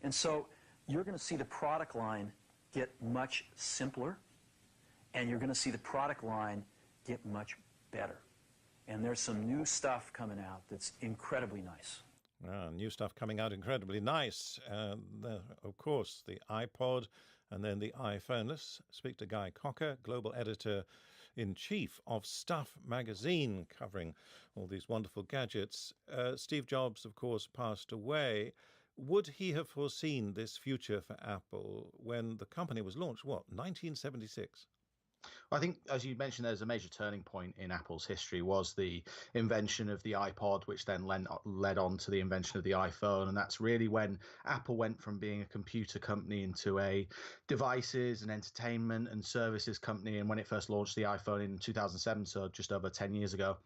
And so you're going to see the product line get much simpler, and you're going to see the product line get much better. And there's some new stuff coming out that's incredibly nice. New stuff coming out incredibly nice. Of course, the iPod and then the iPhone. Let's speak to Guy Cocker, Global Editor-in-Chief of Stuff magazine, covering all these wonderful gadgets. Steve Jobs, of course, passed away. Would he have foreseen this future for Apple when the company was launched, 1976? I think, as you mentioned, there's a major turning point in Apple's history was the invention of the iPod, which then led on to the invention of the iPhone. And that's really when Apple went from being a computer company into a devices and entertainment and services company. And when it first launched the iPhone in 2007, so just over 10 years ago,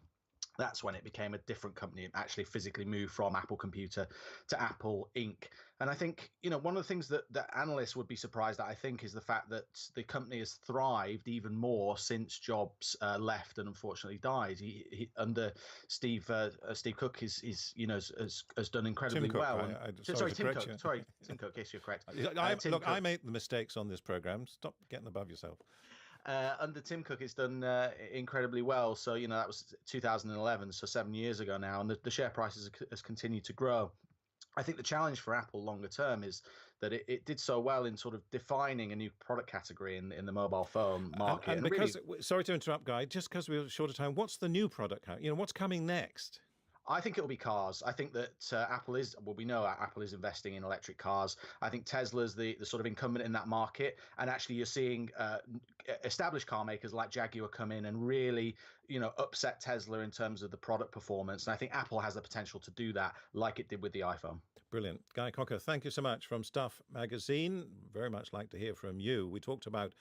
that's when it became a different company. It actually physically moved from Apple Computer to Apple Inc. And I think, one of the things that analysts would be surprised at, I think, is the fact that the company has thrived even more since Jobs left and unfortunately died. He under Steve Cook has done incredibly well. Tim Cook. Yes, you're correct. I make the mistakes on this program. Stop getting above yourself. Under Tim Cook, it's done incredibly well. So, that was 2011, so 7 years ago now, and the share price has continued to grow. I think the challenge for Apple longer term is that it did so well in sort of defining a new product category in the mobile phone market. And because, sorry to interrupt, Guy, just because we're short of time, what's the new product? What's coming next? I think it'll be cars. I think that we know Apple is investing in electric cars. I think Tesla's the sort of incumbent in that market. And actually you're seeing established car makers like Jaguar come in and really, upset Tesla in terms of the product performance. And I think Apple has the potential to do that like it did with the iPhone. Brilliant. Guy Cocker, thank you so much from Stuff magazine. Very much like to hear from you. We talked about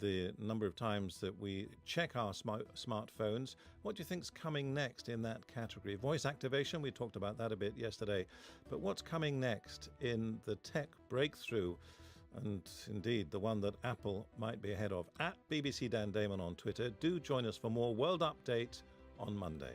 the number of times that we check our smartphones. What do you think's coming next in that category? Voice activation, we talked about that a bit yesterday. But what's coming next in the tech breakthrough? And indeed, the one that Apple might be ahead of. At BBC Dan Damon on Twitter. Do join us for more World Update on Monday.